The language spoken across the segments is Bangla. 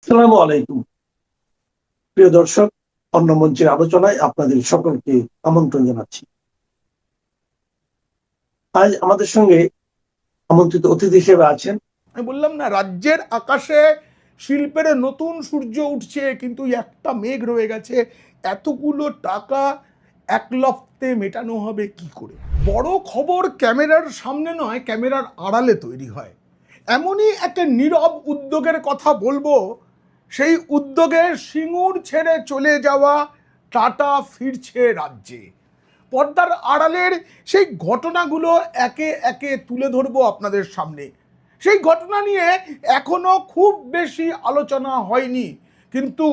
আসসালামু আলাইকুম। প্রিয় দর্শক, অন্য মঞ্চের আলোচনায় আপনাদের সকলকে আমন্ত্রণ জানাচ্ছি। আজ আমাদের সঙ্গে আমন্ত্রিত অতিথি হিসেবে আছেন। আমি বললাম না, রাজ্যের আকাশে শিল্পের নতুন সূর্য উঠছে, কিন্তু একটা মেঘ রয়ে গেছে। এতগুলো টাকা এক লফতে মেটানো হবে কি করে? বড় খবর ক্যামেরার সামনে নয়, ক্যামেরার আড়ালে তৈরি হয়। এমনই একটা নীরব উদ্যোগের কথা বলবো। সেই উদ্যোগে সিঙ্গুর ছেড়ে চলে যাওয়া টাটা ফিরছে রাজ্যে। পর্দার আড়ালের সেই ঘটনাগুলো একে একে তুলে ধরবো আপনাদের সামনে। সেই ঘটনা নিয়ে এখনো খুব বেশি আলোচনা হয়নি, কিন্তু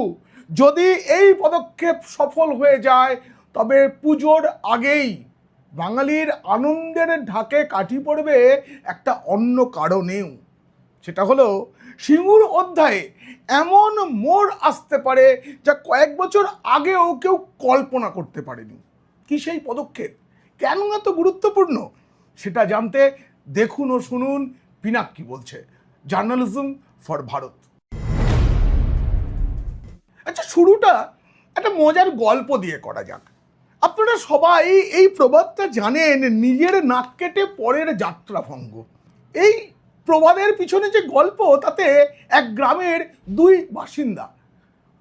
যদি এই পদক্ষেপ সফল হয়ে যায় তবে পুজোর আগেই বাঙালির আনন্দের ঢাকে কাঠি পড়বে একটা অন্য কারণেও। সেটা হলো, সিঙ্গুর অধ্যায়ে এমন মোড় আসতে পারে যা কয়েক বছর আগেও কেউ কল্পনা করতে পারেনি। কি সেই পদক্ষেপ, কেন এত গুরুত্বপূর্ণ, সেটা জানতে দেখুন ও শুনুন পিনাক কি বলছে, জার্নালিজম ফর ভারত। আচ্ছা, শুরুটা একটা মজার গল্প দিয়ে করা যাক। আপনারা সবাই এই প্রবাদটা জানেন, নিজের নাক কেটে পরের যাত্রা ভঙ্গ। এই প্রবাদের পিছনে যে গল্প, তাতে এক গ্রামের দুই বাসিন্দা,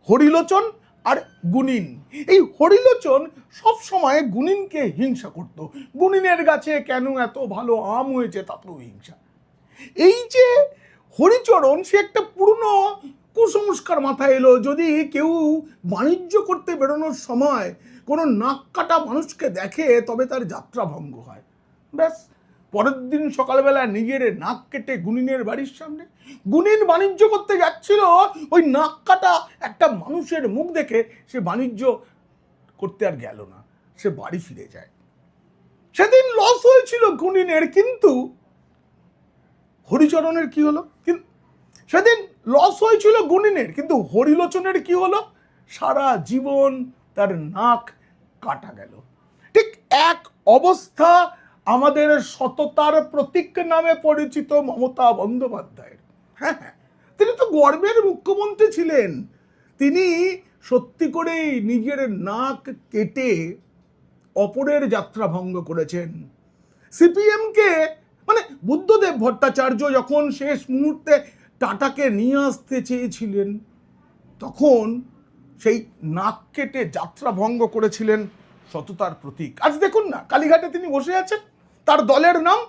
হরিলোচন আর গুনিন। এই হরিলোচন সব সময় গুনিনকে হিংসা করত। গুনিনের গাছে কেন এত ভালো আম হয়েছে তাতেও হিংসা। এই যে হরিচরণ, সে একটা পুরনো কুসংস্কার মাথায় এলো, যদি কেউ বাণিজ্য করতে বেরোনোর সময় কোনো নাক কাটা মানুষকে দেখে তবে তার যাত্রা ভঙ্গ হয়। ব্যাস, পরের দিন সকালবেলা নিজের নাক কেটে গুনিনের বাড়ির সামনে, গুনিন বাণিজ্য করতে যাচ্ছিল, ওই নাক কাটা একটা মানুষের মুখ দেখে সে বাণিজ্য করতে আর গেল না, সে বাড়ি ফিরে যায়। সেদিন লস হয়েছিল গুনিনের, কিন্তু হরিচরণের কি হলো? সেদিন লস হয়েছিল গুনিনের, কিন্তু হরিলোচনের কি হলো? সারা জীবন তার নাক কাটা গেল। ঠিক এক অবস্থা আমাদের সততার প্রতীক নামে পরিচিত মমতা বন্দ্যোপাধ্যায়ের। হ্যাঁ হ্যাঁ, তিনি তো গর্বের মুখ্যমন্ত্রী ছিলেন। তিনি সত্যি করেই নিজের নাক কেটে অপরের যাত্রা ভঙ্গ করেছেন। সিপিএমকে, মানে বুদ্ধদেব ভট্টাচার্য যখন শেষ মুহূর্তে টাটাকে নিয়ে আসতে চেয়েছিলেন, তখন সেই নাক কেটে যাত্রা ভঙ্গ করেছিলেন সততার প্রতীক। আজ দেখুন না, কালীঘাটে তিনি বসে আছেন, তার দলের নাম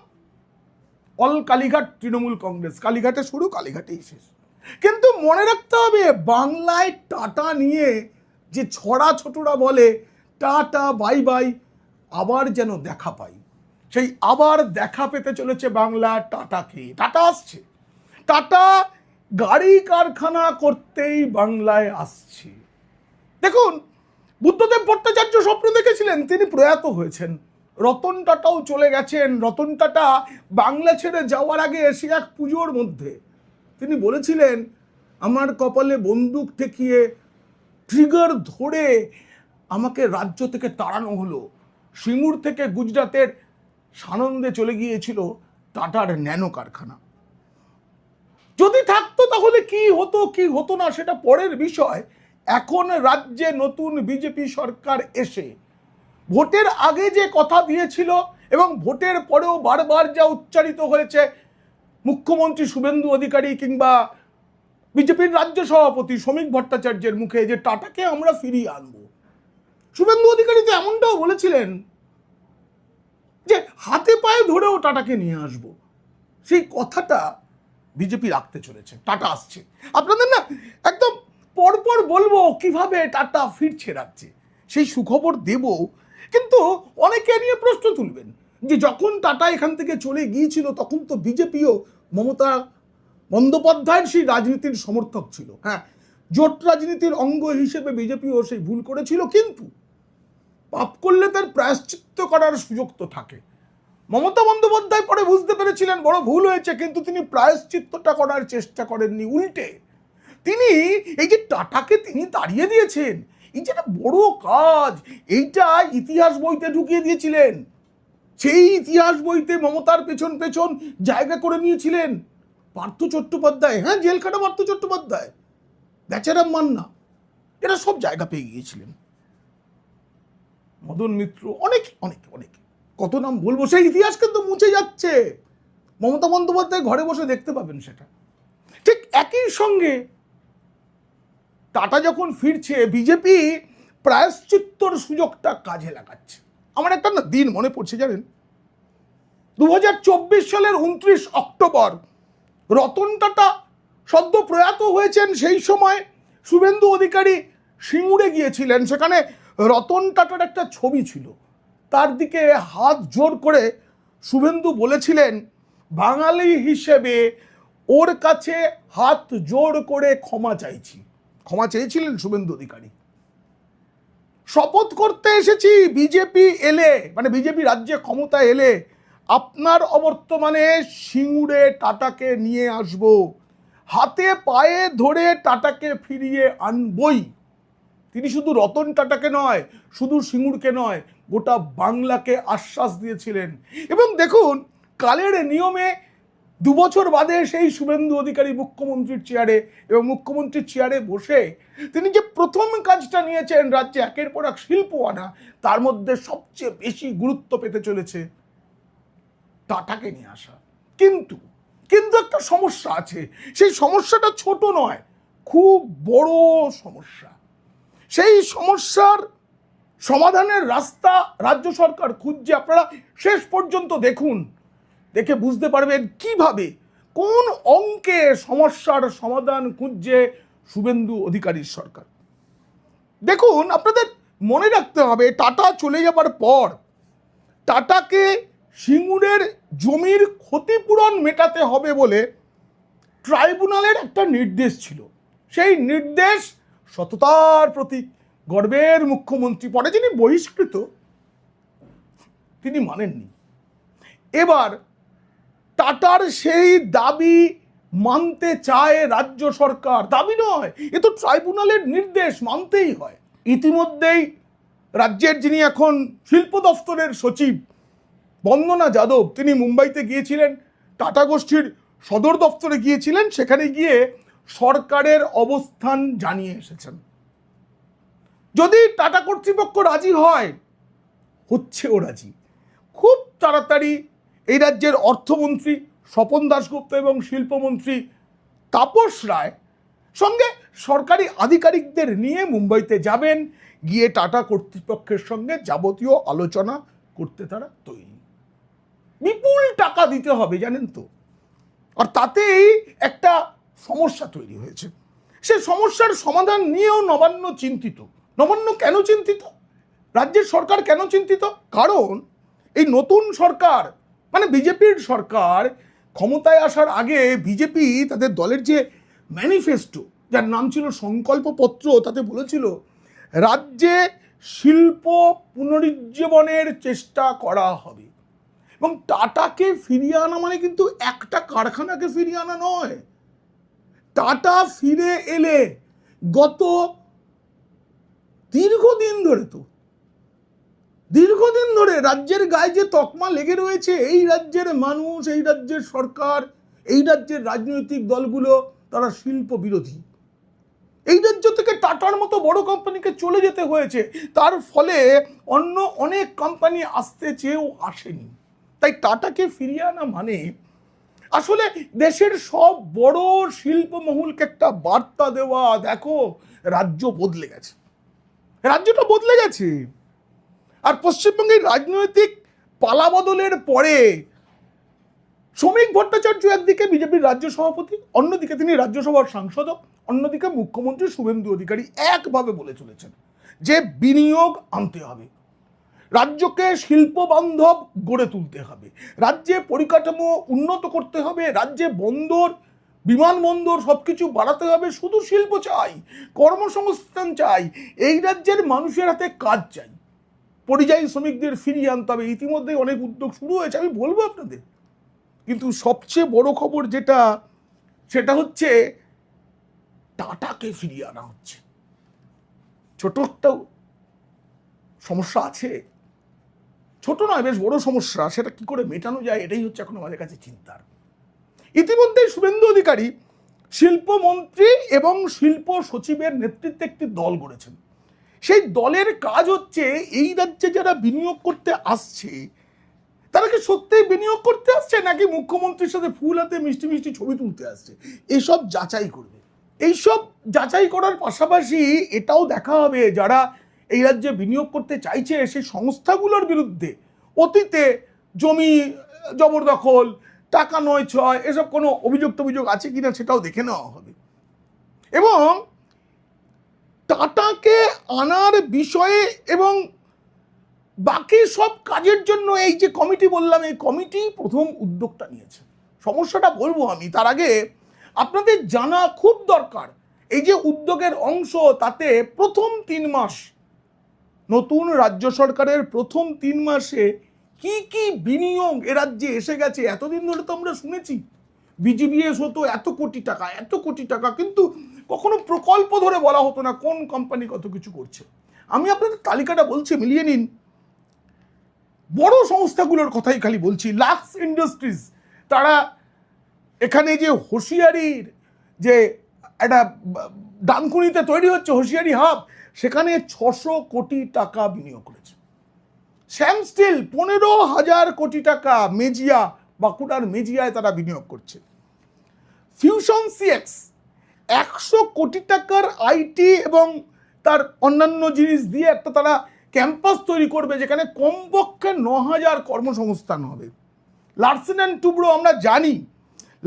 অল কালীঘাট তৃণমূল কংগ্রেস। কালীঘাটে শুরু, কালীঘাটেই শেষ। কিন্তু মনে রাখতে হবে, বাংলায় টাটা নিয়ে যে ছড়া ছোটরা বলে টাটা বাই বাই, আবার যেন দেখা পাই, সেই আবার দেখা পেতে চলেছে বাংলা টাটাকে। টাটা আসছে, টাটা গাড়ি কারখানা করতেই বাংলায় আসছে। দেখুন, বুদ্ধদেব ভট্টাচার্য স্বপ্ন দেখেছিলেন, তিনি প্রয়াত হয়েছেন। রতন টাটাও চলে গেছেন। রতন টাটা বাংলা ছেড়ে যাওয়ার আগে এসে এক পুজোর মধ্যে তিনি বলেছিলেন, আমার কপালে বন্দুক ঠেকিয়ে ট্রিগার ধরে আমাকে রাজ্য থেকে তাড়ানো হলো। সিঙ্গুর থেকে গুজরাতের সানন্দে চলে গিয়েছিল টাটার ন্যানো কারখানা। যদি থাকতো তাহলে কি হতো কি হতো না সেটা পরের বিষয়। এখন রাজ্যে নতুন বিজেপি সরকার এসে ভোটের আগে যে কথা দিয়েছিল এবং ভোটের পরেও বারবার যা উচ্চারিত হয়েছে মুখ্যমন্ত্রী শুভেন্দু অধিকারী কিংবা বিজেপির রাজ্য সভাপতি শ্রমিক ভট্টাচার্যের মুখে, যে টাটাকে আমরা ফিরিয়ে আনবো। শুভেন্দু অধিকারী তো এমনটাও বলেছিলেন যে হাতে পায়ে ধরেও টাটাকে নিয়ে আসবো। সেই কথাটা বিজেপি রাখতে চলেছে। টাটা আসছে, আপনাদের না একদম পরপর বলবো কিভাবে টাটা ফিরছে রাজ্যে, সেই সুখবর দেব। কিন্তু অনেকে নিয়ে প্রশ্ন তুলবেন যে যখন টাটা এখান থেকে চলে গিয়েছিল তখন তো বিজেপিও মমতা বন্দ্যোপাধ্যায়ের সেই রাজনীতির সমর্থক ছিল। হ্যাঁ, জোট রাজনীতির অঙ্গ হিসেবে বিজেপিও সেই ভুল করেছিল, কিন্তু পাপ করলে তার প্রায়শ্চিত্ত করার সুযোগ তো থাকে। মমতা বন্দ্যোপাধ্যায় পরে বুঝতে পেরেছিলেন বড় ভুল হয়েছে, কিন্তু তিনি প্রায়শ্চিত্তটা করার চেষ্টা করেননি। উল্টে তিনি এই যে টাটাকে তিনি তাড়িয়ে দিয়েছেন, এই যে একটা বড় কাজ, এইটা ইতিহাস বইতে ঢুকিয়ে দিয়েছিলেন। সেই ইতিহাস বইতে মমতার পেছন পেছন জায়গা করে নিয়েছিলেন পার্থ চট্টোপাধ্যায়। হ্যাঁ, জেল খাটা পার্থ চট্টোপাধ্যায়। বেচারাম মান্না, এরা সব জায়গা পেয়ে গিয়েছিলেন। মদন মিত্র, অনেক অনেক অনেক, কত নাম বলবো, সেই ইতিহাস কিন্তু মুছে যাচ্ছে। মমতা বন্দ্যোপাধ্যায় ঘরে বসে দেখতে পাবেন সেটা। ঠিক একই সঙ্গে টাটা যখন ফিরছে, বিজেপি প্রায়শ্চিত্তর সুযোগটা কাজে লাগাচ্ছে। আমার একটা না দিন মনে পড়ছে, জানেন, 2024 সালের 29 অক্টোবর রতন টাটা সদ্য প্রয়াত হয়েছেন। সেই সময় শুভেন্দু অধিকারী সিঙ্গুরে গিয়েছিলেন, সেখানে রতন টাটার একটা ছবি ছিল, তার দিকে হাত জোর করে শুভেন্দু বলেছিলেন, বাঙালি হিসেবে ওর কাছে হাত জোর করে ক্ষমা চাইছি। ক্ষমা চেয়েছিলেন শুভেন্দু অধিকারী। শপথ করতে এসেছি, বিজেপি এলে, মানে বিজেপি রাজ্যে ক্ষমতা এলে আপনার অবর্তমানে সিঙ্গুরে টাটাকে নিয়ে আসব, হাতে পায়ে ধরে টাটাকে ফিরিয়ে আনবই। তিনি শুধু রতন টাটাকে নয়, শুধু সিঙ্গুরকে নয়, গোটা বাংলাকে আশ্বাস দিয়েছিলেন। এবং দেখুন, কালের নিয়মে 2 বছর বাদে সেই শুভেন্দু অধিকারী মুখ্যমন্ত্রীর চেয়ারে, এবং মুখ্যমন্ত্রীর চেয়ারে বসে তিনি যে প্রথম কাজটা নিয়েছেন রাজ্যে একের পর এক শিল্প আনা, তার মধ্যে সবচেয়ে বেশি গুরুত্ব পেতে চলেছে টাটাকে নিয়ে আসা। কিন্তু কিন্তু একটা সমস্যা আছে, সেই সমস্যাটা ছোট নয়, খুব বড় সমস্যা। সেই সমস্যার সমাধানের রাস্তা রাজ্য সরকার খুঁজছে। আপনারা শেষ পর্যন্ত দেখুন, দেখে বুঝতে পারবেন কিভাবে, কোন অঙ্কে সমস্যার সমাধান খুঁজছে শুভেন্দু অধিকারীর সরকার। দেখুন, আপনাদের মনে রাখতে হবে, টাটা চলে যাবার পর টাটাকে সিঙ্গুরের জমির ক্ষতিপূরণ মেটাতে হবে বলে ট্রাইব্যুনালের একটা নির্দেশ ছিল। সেই নির্দেশ সততার প্রতীক, গর্বের মুখ্যমন্ত্রী, পরে যিনি বহিষ্কৃত, তিনি মানেননি। এবার টাটার সেই দাবি মানতে চায় রাজ্য সরকার। দাবি নয়, এ তো ট্রাইব্যুনালের নির্দেশ, মানতেই হয়। ইতিমধ্যেই রাজ্যের যিনি এখন শিল্প দফতরের সচিব বন্দনা যাদব, তিনি মুম্বাইতে গিয়েছিলেন, টাটা গোষ্ঠীর সদর দফতরে গিয়েছিলেন, সেখানে গিয়ে সরকারের অবস্থান জানিয়ে এসেছেন। যদি টাটা কর্তৃপক্ষ রাজি হয়, হচ্ছেও রাজি, খুব তাড়াতাড়ি এই রাজ্যের অর্থমন্ত্রী স্বপন দাশগুপ্ত এবং শিল্পমন্ত্রী তাপস রায় সঙ্গে সরকারি আধিকারিকদের নিয়ে মুম্বাইতে যাবেন, গিয়ে টাটা কর্তৃপক্ষের সঙ্গে যাবতীয় আলোচনা করতে তারা তৈরি। বিপুল টাকা দিতে হবে, জানেন তো। আর তাতেই একটা সমস্যা তৈরি হয়েছে। সে সমস্যার সমাধান নিয়েও নবান্ন চিন্তিত। নবান্ন কেন চিন্তিত? রাজ্যের সরকার কেন চিন্তিত? কারণ এই নতুন সরকার, মানে বিজেপির সরকার ক্ষমতায় আসার আগে বিজেপি তাদের দলের যে ম্যানিফেস্টো, যার নাম ছিল সংকল্পপত্র, তাতে বলেছিল রাজ্যে শিল্প পুনরুজ্জীবনের চেষ্টা করা হবে। এবং টাটাকে ফিরিয়ে আনা মানে কিন্তু একটা কারখানাকে ফিরিয়ে আনা নয়। টাটা ফিরে এলে গত দীর্ঘদিন ধরে রাজ্যের গায়ে যে তকমা লেগে রয়েছে, এই রাজ্যের মানুষ, এই রাজ্যের সরকার, এই রাজ্যের রাজনৈতিক দলগুলো, তারা শিল্প বিরোধী। এই রাজ্য থেকে টাটার মতো বড় কোম্পানিকে চলে যেতে হয়েছে, তার ফলে অন্য অনেক কোম্পানি আসতে চেয়েও আসেনি। তাই টাটাকে ফিরিয়ে আনা মানে আসলে দেশের সব বড় শিল্প মহলকে একটা বার্তা দেওয়া, দেখো রাজ্য বদলে গেছে, রাজ্যটা বদলে গেছে। আর পশ্চিমবঙ্গের রাজনৈতিক পালাবদলের পরে শ্রমিক ভট্টাচার্য একদিকে বিজেপির রাজ্য সভাপতি, অন্যদিকে তিনি রাজ্যসভার সাংসদও, অন্যদিকে মুখ্যমন্ত্রী শুভেন্দু অধিকারী একভাবে বলে চলেছেন যে বিনিয়োগ আনতে হবে, রাজ্যকে শিল্প বান্ধব গড়ে তুলতে হবে, রাজ্যে পরিকাঠামো উন্নত করতে হবে, রাজ্যে বন্দর, বিমানবন্দর সবকিছু বাড়াতে হবে। শুধু শিল্প চাই, কর্মসংস্থান চাই, এই রাজ্যের মানুষের হাতে কাজ চাই, পরিযায়ী শ্রমিকদের ফিরিয়ে আনতে হবে। ইতিমধ্যেই অনেক উদ্যোগ শুরু হয়েছে, আমি বলবো আপনাদের। কিন্তু সবচেয়ে বড় খবর যেটা, সেটা হচ্ছে টাটাকে ফিরিয়ে আনা হচ্ছে। ছোট একটা সমস্যা আছে, ছোট নয়, বেশ বড় সমস্যা। সেটা কি করে মেটানো যায়, এটাই হচ্ছে এখন আমাদের কাছে চিন্তার। ইতিমধ্যে শুভেন্দু অধিকারী শিল্পমন্ত্রী এবং শিল্প সচিবের নেতৃত্বে একটি দল গড়েছেন। সেই দলের কাজ হচ্ছে এই রাজ্যে যারা বিনিয়োগ করতে আসছে তারা কি সত্যিই বিনিয়োগ করতে আসছে নাকি মুখ্যমন্ত্রীর সাথে ফুল হাতে মিষ্টি মিষ্টি ছবি তুলতে আসছে, এসব যাচাই করবে। এইসব যাচাই করার পাশাপাশি এটাও দেখা হবে যারা এই রাজ্যে বিনিয়োগ করতে চাইছে সেই সংস্থাগুলোর বিরুদ্ধে অতীতে জমি জবরদখল, টাকা নয় ছয়, এসব কোনো অভিযোগ আছে কিনা সেটাও দেখে নেওয়া হবে। এবং টাটাকে আনার বিষয়ে এবং বাকি সব কাজের জন্য এই যে কমিটি বললাম, এই কমিটি প্রথম উদ্যোগটা নিয়েছে। সমস্যাটা বলবো আমি, তার আগে আপনাদের জানা খুব দরকার এই যে উদ্যোগের অংশ, তাতে প্রথম 3 মাস, নতুন রাজ্য সরকারের প্রথম 3 মাসে কি কি বিনিয়োগ এ রাজ্যে এসে গেছে। এতদিন ধরে তো আমরা শুনেছি বিজিবিএস হতো এত কোটি টাকা, কিন্তু কখনো প্রকল্প ধরে বলা হতো না কোন কোম্পানি কত কিছু করছে। আমি আপনাদের তালিকাটা বলছি, মিলিয়ে নিন। বড় সংস্থাগুলোর কথাই খালি বলছি। লাক্স ইন্ডাস্ট্রিজ, তারা এখানে যে হোশিয়ারির যে একটা ডানকুনিতে তৈরি হচ্ছে হোশিয়ারি হাব, সেখানে 600 কোটি টাকা বিনিয়োগ করেছে। শ্যাম স্টিল 15,000 কোটি টাকা মেজিয়া, বাঁকুড়ার মেজিয়ায় তারা বিনিয়োগ করছে। ফিউশন সিএক্স 100 কোটি টাকার আইটি এবং তার অন্যান্য জিনিস দিয়ে একটা তারা ক্যাম্পাস তৈরি করবে যেখানে কমপক্ষে 9,000 কর্মসংস্থান হবে। লার্সেন অ্যান্ড টুব্রো, আমরা জানি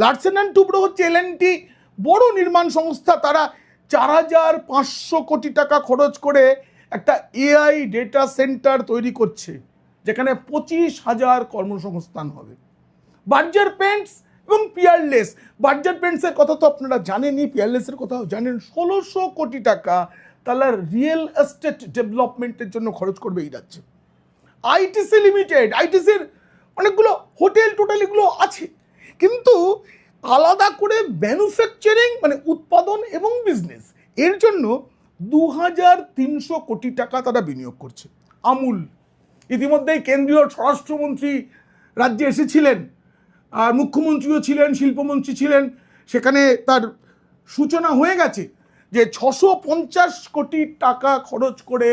লার্সেন অ্যান্ড টুব্রো হচ্ছে এলএনটি বড় নির্মাণ সংস্থা, তারা 4,500 কোটি টাকা খরচ করে একটা এআই ডেটা সেন্টার তৈরি করছে যেখানে 25,000 কর্মসংস্থান হবে। বার্জার পেন্টস এবং পিয়ারলেস, বার্জার পেন্টসের কথা তো আপনারা জানেনই, পিয়ারলেসের কথাও জানেন। 1600 কোটি টাকা তারা রিয়েল এস্টেট ডেভেলপমেন্টের জন্য খরচ করবে এই রাজ্যে। আইটিসি লিমিটেড, আইটিসির অনেকগুলো হোটেল টোটেল এগুলো আছে, কিন্তু আলাদা করে ম্যানুফ্যাকচারিং মানে উৎপাদন এবং বিজনেস এর জন্য 2,300 কোটি টাকা তারা বিনিয়োগ করছে। আমুল, ইতিমধ্যেই কেন্দ্রীয় স্বরাষ্ট্রমন্ত্রী রাজ্যে এসেছিলেন, আর মুখ্যমন্ত্রীও ছিলেন, শিল্পমন্ত্রী ছিলেন, সেখানে তার সূচনা হয়ে গেছে যে 650 কোটি টাকা খরচ করে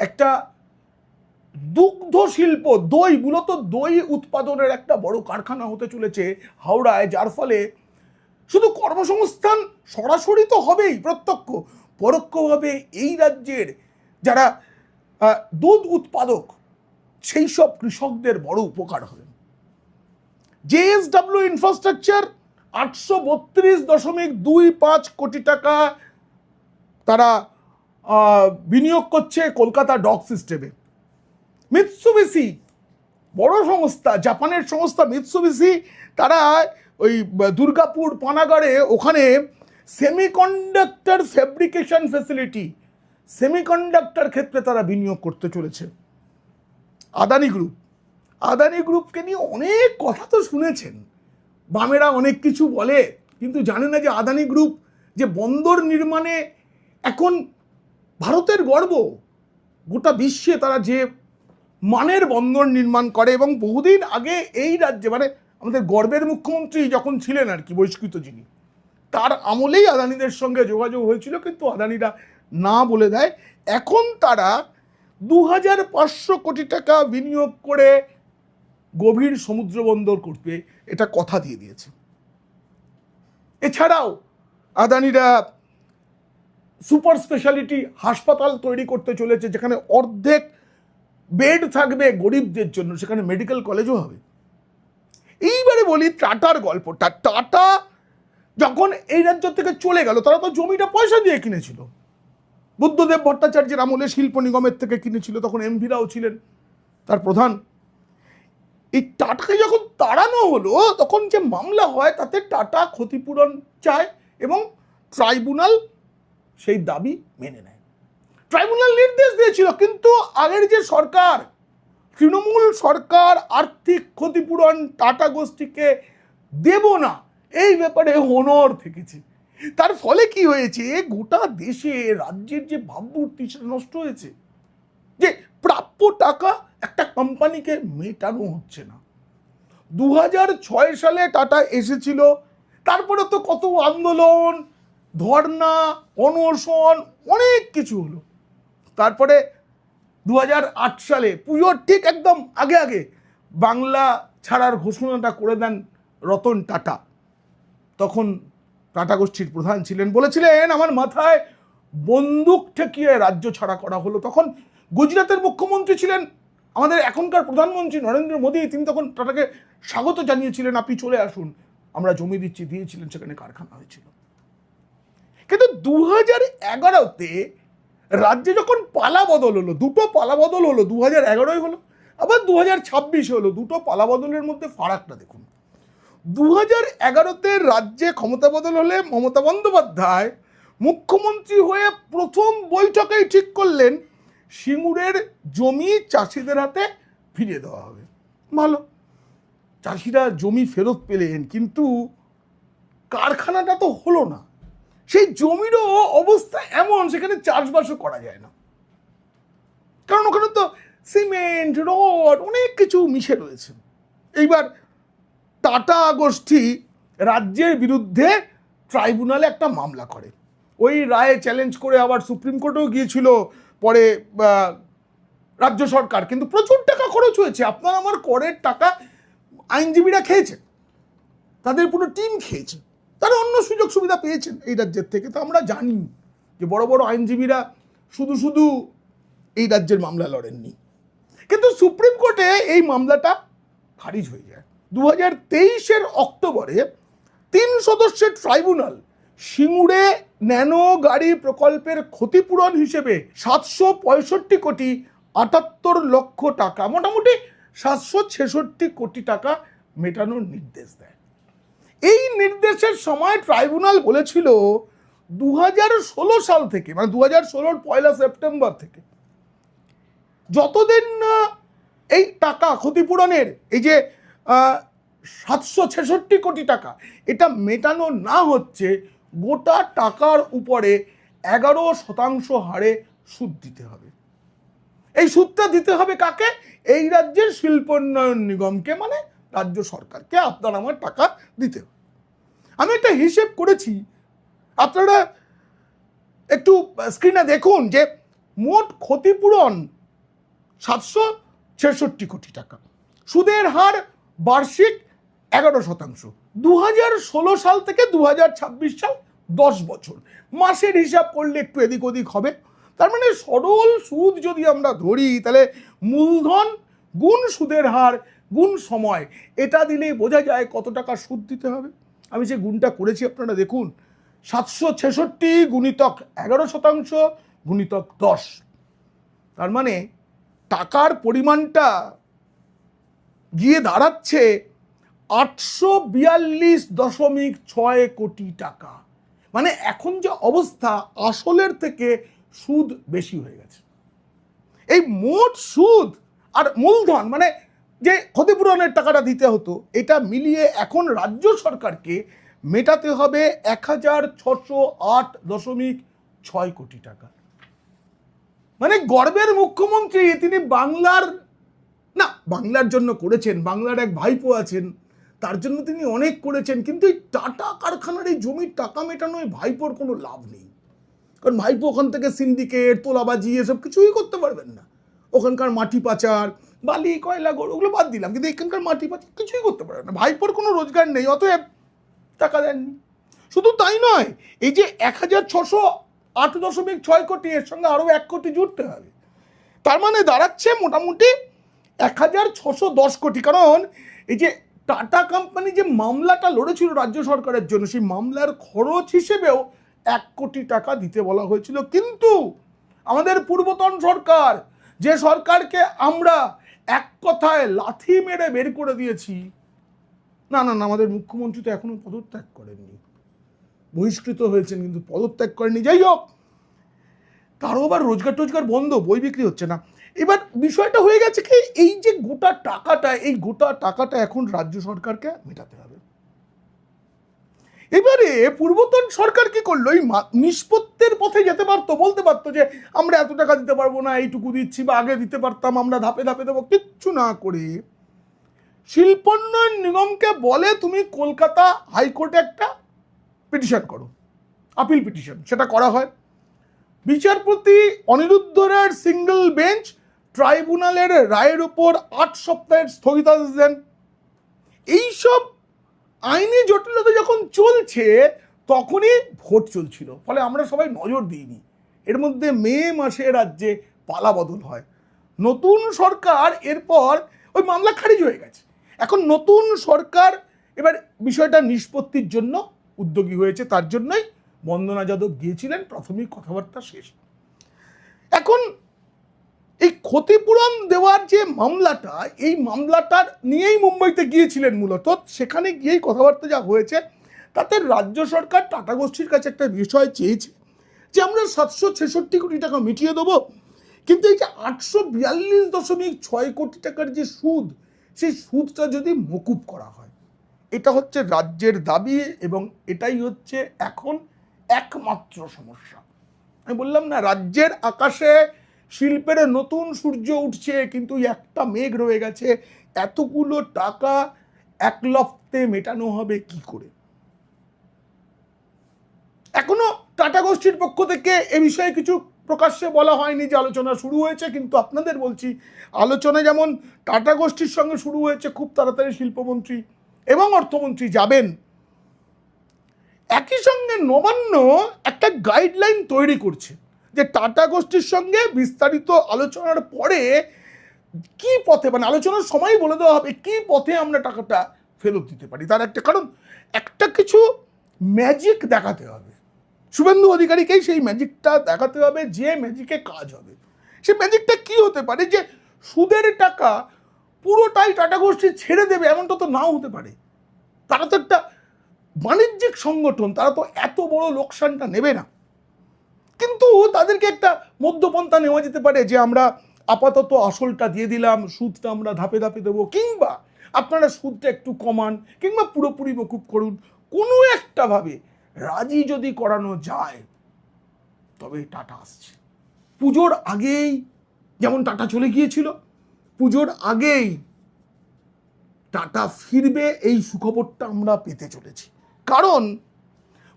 একটা দুগ্ধ শিল্প, দই, মূলত দই উৎপাদনের একটা বড় কারখানা হতে চলেছে হাওড়ায়, যার ফলে শুধু কর্মসংস্থান সরাসরি তো হবেই, প্রত্যক্ষ পরোক্ষভাবে এই রাজ্যের যারা দুধ উৎপাদক সেই সব কৃষকদের বড় উপকার হবে। জেএসডব্লিউ ইনফ্রাস্ট্রাকচার 832.25 কোটি টাকা তারা বিনিয়োগ করছে কলকাতা ডক সিস্টেমে। মিৎসুবিশি, বড় সংস্থা, জাপানের সংস্থা মিৎসুবিশি, তারা ওই দুর্গাপুর পানাগড়ে ওখানে সেমিকন্ডাক্টর ফ্যাব্রিকেশন ফ্যাসিলিটি, সেমিকন্ডাক্টর ক্ষেত্রে তারা বিনিয়োগ করতে চলেছে। আদানি গ্রুপ, আদানি গ্রুপকে নিয়ে অনেক কথা তো শুনেছেন, বামেরা অনেক কিছু বলে, কিন্তু জানে না যে আদানি গ্রুপ যে বন্দর নির্মাণে এখন ভারতের গর্ব, গোটা বিশ্বে তারা যে মানের বন্দর নির্মাণ করে। এবং বহুদিন আগে এই রাজ্যে মানে আমাদের গর্বের মুখ্যমন্ত্রী যখন ছিলেন আর কি, বহিষ্কৃত যিনি, তার আমলেই আদানিদের সঙ্গে যোগাযোগ হয়েছিল, কিন্তু আদানিরা না বলে দেয়। এখন তারা 2,500 কোটি টাকা বিনিয়োগ করে গভীর সমুদ্র বন্দর করবে, এটা কথা দিয়ে দিয়েছে। এছাড়াও আদানিরা সুপার স্পেশালিটি হাসপাতাল তৈরি করতে চলেছে যেখানে অর্ধেক বেড থাকবে গরিবদের জন্য, সেখানে মেডিকেল কলেজও হবে। এইবারে বলি টাটার গল্পটা। টাটা যখন এই রাজ্য থেকে চলে গেল, তারা তো জমিটা পয়সা দিয়ে কিনেছিল, বুদ্ধদেব ভট্টাচার্যের আমলে শিল্প নিগমের থেকে কিনেছিল, তখন এমভিরাও ছিলেন তার প্রধান। এই টাটাকে যখন তাড়ানো হলো তখন যে মামলা হয় তাতে টাটা ক্ষতিপূরণ চায় এবং ট্রাইব্যুনাল সেই দাবি মেনে নেয়। ট্রাইব্যুনাল নির্দেশ দিয়েছিল, কিন্তু আগের যে সরকার, তৃণমূল সরকার, আর্থিক ক্ষতিপূরণ টাটা গোষ্ঠীকে দেব না এই ব্যাপারে হনর থেকেছে। তার ফলে কি হয়েছে, গোটা দেশে রাজ্যের যে ভাবমূর্তি সেটা নষ্ট হয়েছে, যে প্রাপ্য টাকা একটা কোম্পানিকে মেটানো হচ্ছে না। 2006 সালে টাটা এসেছিল, তারপরে তো কত আন্দোলন, ধর্না, অনশন, অনেক কিছু হলো। তারপরে 2008 সালে পুজোর ঠিক একদম আগে আগে বাংলা ছাড়ার ঘোষণাটা করে দেন রতন টাটা। তখন টাটা গোষ্ঠীর প্রধান ছিলেন, বলেছিলেন আমার মাথায় বন্দুক ঠেকিয়ে রাজ্য ছাড়া করা হলো। তখন গুজরাটের মুখ্যমন্ত্রী ছিলেন আমাদের এখনকার প্রধানমন্ত্রী নরেন্দ্র মোদী। তিনি তখন টাটাকে স্বাগত জানিয়েছিলেন, আপনি চলে আসুন, আমরা জমি দিচ্ছি, দিয়েছিলেন, সেখানে কারখানা হয়েছিল। কিন্তু 2011-তে রাজ্যে যখন পালা বদল হলো, দুটো পালা বদল হলো, 2011-য় হলো, আবার 2026 হলো, দুটো পালা বদলের মধ্যে ফারাকটা দেখুন। 2011-তে রাজ্যে ক্ষমতা বদল হলে মমতা বন্দ্যোপাধ্যায় মুখ্যমন্ত্রী হয়ে প্রথম বৈঠকেই ঠিক করলেন সিঙ্গুরের জমি চাষিদের হাতে ফিরিয়ে দেওয়া হবে। ভালো, চাষিরা জমি ফেরত পেলেন, কিন্তু কারখানাটা তো হলো না। সেই জমিরও অবস্থা এমন, সেখানে চাষবাসও করা যায় না, কারণ ওখানে তো সিমেন্ট, রড, অনেক কিছু মিশে রয়েছে। এইবার টাটা গোষ্ঠী রাজ্যের বিরুদ্ধে ট্রাইব্যুনালে একটা মামলা করে, ওই রায়ে চ্যালেঞ্জ করে আবার সুপ্রিম কোর্টেও গিয়েছিল পরে রাজ্য সরকার। কিন্তু প্রচুর টাকা খরচ হয়েছে, আপনার আমার করের টাকা আইনজীবীরা খেয়েছে, তাদের পুরো টিম খেয়েছে, তারা অন্য সুযোগ সুবিধা পেয়েছেন এই রাজ্যের থেকে। তো আমরা জানি যে বড় বড় আইনজীবীরা শুধু শুধু এই রাজ্যের মামলা লড়েননি, কিন্তু সুপ্রিম কোর্টে এই মামলাটা খারিজ হয়ে যায়। 2023-এর অক্টোবরে 3 সদস্যের ট্রাইব্যুনাল সিঙ্গুরে ন্যানো গাড়ি প্রকল্পের ক্ষতিপূরণ হিসেবে 765 কোটি 78 লক্ষ টাকা, মোটামুটি 766 কোটি টাকা মেটানোর নির্দেশ দেয়। এই নির্দেশের সময় ট্রাইব্যুনাল বলেছিল 2016 সাল থেকে, মানে 2016-র 1 সেপ্টেম্বর থেকে যতদিন এই টাকা ক্ষতিপূরণের এই যে 766 কোটি টাকা এটা মেটানো না হচ্ছে, গোটা টাকার উপরে 11% হারে সুদ দিতে হবে। এই সুদটা দিতে হবে কাকে? এই রাজ্যের শিল্পোন্নয়ন নিগমকে, মানে রাজ্য সরকারকে আপনার আমার টাকা দিতে হবে। আমি একটা হিসেব করেছি, আপনারা একটু স্ক্রিনে দেখুন যে মোট ক্ষতিপূরণ 766 কোটি টাকা, সুদের হার বার্ষিক 11%। 2016 সাল থেকে 2026 সাল 10 বছর, মাসের হিসাব করলে একটু এদিক ওদিক হবে। তার মানে সরল সুদ যদি আমরা ধরি, তাহলে মূলধন গুণ সুদের হার গুণ সময়, এটা দিলেই বোঝা যায় কত টাকা সুদ দিতে হবে। আমি যে গুণটা করেছি আপনারা দেখুন, 766 গুণিতক 11% গুণিতক 10, তার মানে টাকার পরিমাণটা গিয়ে দাঁড়াচ্ছে 842.6 কোটি টাকা। মানে এখন যে অবস্থা, আসলের থেকে সুদ বেশি হয়ে গেছে। এই মোট সুদ আর মূলধন, মানে যে ক্ষতিপূরণের টাকাটা দিতে হতো, এটা মিলিয়ে এখন রাজ্য সরকারকে মেটাতে হবে 1608.6 কোটি টাকা। মানে গর্বের মুখ্যমন্ত্রী তিনি বাংলার জন্য করেছেন, বাংলার এক ভাইপো আছেন, তার জন্য তিনি অনেক করেছেন, কিন্তু এই টাটা কারখানার এই জমির টাকা মেটানোয় ভাইপোর কোনো লাভ নেই। কারণ ভাইপো ওখান থেকে সিন্ডিকেট, তোলাবাজি এসব কিছুই করতে পারবেন না। ওখানকার মাটি পাচার, বালি, কয়লা, ওগুলো বাদ দিলাম, কিন্তু এখানকার মাটি পাচার কিছুই করতে পারবেন না। ভাইপোর কোনো রোজগার নেই, অতএব টাকা দেননি। শুধু তাই নয়, এই যে 1608.6 কোটি, এর সঙ্গে আরও 1 কোটি জুড়তে হবে, তার মানে দাঁড়াচ্ছে মোটামুটি 1610 কোটি। কারণ এই যে টাটা কোম্পানি যে মামলাটা লড়েছিল রাজ্য সরকারের জন্য, সেই মামলার খরচ হিসেবেও 1 কোটি টাকা দিতে বলা হয়েছিল। কিন্তু আমাদের পূর্বতন সরকার, যে সরকারকে আমরা এক কথায় লাথি মেরে বের করে দিয়েছি, না, আমাদের মুখ্যমন্ত্রী তো এখনো পদত্যাগ করেননি, বহিষ্কৃত হয়েছেন কিন্তু পদত্যাগ করেননি। যাই হোক, তারও আবার রোজগার বন্ধ, বই বিক্রি হচ্ছে না। এবার বিষয়টা হয়ে গেছে কি, এই যে গোটা টাকাটা এখন রাজ্য সরকারকে মেটাতে হবে। এবারে পূর্বতন সরকার কি করলো, এই নিষ্পত্তির পথে যেতে পারতো, বলতে পারতো যে আমরা এত টাকা দিতে পারবো না, এইটুকু দিচ্ছি, বা আগে দিতে পারতাম, আমরা ধাপে ধাপে দেবো। কিচ্ছু না করে শিল্পোন্নয়ন নিগমকে বলে তুমি কলকাতা হাইকোর্টে একটা পিটিশন করো, আপিল পিটিশন, সেটা করা হয়। বিচারপতি অনিরুদ্ধ রায়ের সিঙ্গেল বেঞ্চ ট্রাইব্যুনালের রায়ের উপর 8 সপ্তাহের স্থগিতাদেশ দেন। এইসব আইনি জটিলতা যখন চলছে তখনই ভোট চলছিল, ফলে আমরা সবাই নজর দিইনি। এর মধ্যে মে মাসে রাজ্যে পালা বদল হয়, নতুন সরকার, এরপর ওই মামলা খারিজ হয়ে গেছে। এখন নতুন সরকার এবার বিষয়টা নিষ্পত্তির জন্য উদ্যোগী হয়েছে, তার জন্যই বন্দনা যাদব গিয়েছিলেন, প্রাথমিক কথাবার্তা শেষ। এখন এই ক্ষতিপূরণ দেওয়ার যে মামলাটা, এই মামলাটার নিয়েই মুম্বাইতে গিয়েছিলেন মূলত। সেখানে গিয়েই কথাবার্তা যা হয়েছে তাতে রাজ্য সরকার টাটা গোষ্ঠীর কাছে একটা বিষয় চেয়েছে যে আমরা 766 কোটি টাকা মিটিয়ে দেবো, কিন্তু এই যে 842.6 কোটি টাকার যে সুদ, সেই সুদটা যদি মকুব করা হয়, এটা হচ্ছে রাজ্যের দাবি এবং এটাই হচ্ছে এখন একমাত্র সমস্যা। আমি বললাম না, রাজ্যের আকাশে শিল্পের নতুন সূর্য উঠছে, কিন্তু একটা মেঘ রয়ে গেছে। এতগুলো টাকা এক লফতে মেটানো হবে কি করে? এখনো টাটা গোষ্ঠীর পক্ষ থেকে এ বিষয়ে কিছু প্রকাশ্যে বলা হয়নি যে আলোচনা শুরু হয়েছে, কিন্তু আপনাদের বলছি, আলোচনা যেমন টাটা গোষ্ঠীর সঙ্গে শুরু হয়েছে, খুব তাড়াতাড়ি শিল্পমন্ত্রী এবং অর্থমন্ত্রী যাবেন। একই সঙ্গে নবান্ন একটা গাইডলাইন তৈরি করছে যে টাটা গোষ্ঠীর সঙ্গে বিস্তারিত আলোচনার পরে কি পথে, মানে আলোচনার সময় বলে দেওয়া হবে কি পথে আমরা টাকাটা ফেরত দিতে পারি। তার একটা কারণ, একটা কিছু ম্যাজিক দেখাতে হবে, শুভেন্দু অধিকারীকেই সেই ম্যাজিকটা দেখাতে হবে, যে ম্যাজিকে কাজ হবে। সেই ম্যাজিকটা কি হতে পারে? যে সুদের টাকা পুরোটাই টাটা গোষ্ঠী ছেড়ে দেবে, এমনটা তো নাও হতে পারে। তারা তো একটা বাণিজ্যিক সংগঠন, তারা তো এত বড় লোকসানটা নেবে না। কিন্তু তাদেরকে একটা মধ্যপন্থা নেওয়া যেতে পারে যে আমরা আপাতত আসলটা দিয়ে দিলাম, সুদটা আমরা ধাপে ধাপে দেবো, কিংবা আপনারা সুদটা একটু কমান, কিংবা পুরোপুরি মকুব করুন। কোনো একটা ভাবে রাজি যদি করানো যায় তবে টাটা আসছে। পুজোর আগেই যেমন টাটা চলে গিয়েছিল, পুজোর আগেই টাটা ফিরবে, এই সুখবরটা আমরা পেতে চলেছি। কারণ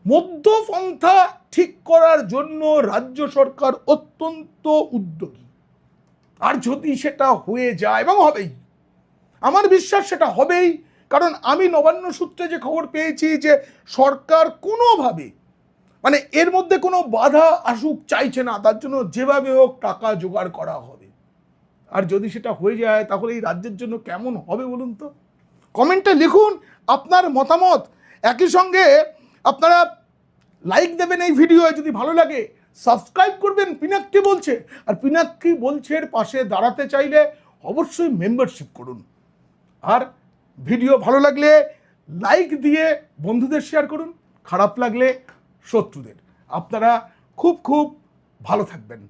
মধ্যপন্থা ঠিক করার জন্য রাজ্য সরকার অত্যন্ত উদ্যোগী। আর যদি সেটা হয়ে যায়, এবং হবেই, আমার বিশ্বাস সেটা হবেই, কারণ আমি নবান্ন সূত্রে যে খবর পেয়েছি যে সরকার কোনোভাবে, মানে এর মধ্যে কোনো বাধা আসুক চাইছে না, তার জন্য যেভাবে হোক টাকা জোগাড় করা হবে। আর যদি সেটা হয়ে যায় তাহলে এই রাজ্যের জন্য কেমন হবে বলুন তো? কমেন্টে লিখুন আপনার মতামত। একই সঙ্গে আপনারা লাইক দেবেন এই ভিডিও, যদি ভালো লাগে সাবস্ক্রাইব করবেন। পিনাক্কি বলছে, আর পিনাক্কি বলছে এর পাশে দাঁড়াতে চাইলে অবশ্যই মেম্বারশিপ করুন। আর ভিডিও ভালো লাগলে লাইক দিয়ে বন্ধুদের শেয়ার করুন, খারাপ লাগলে শত্রুদের। আপনারা খুব খুব ভালো থাকবেন।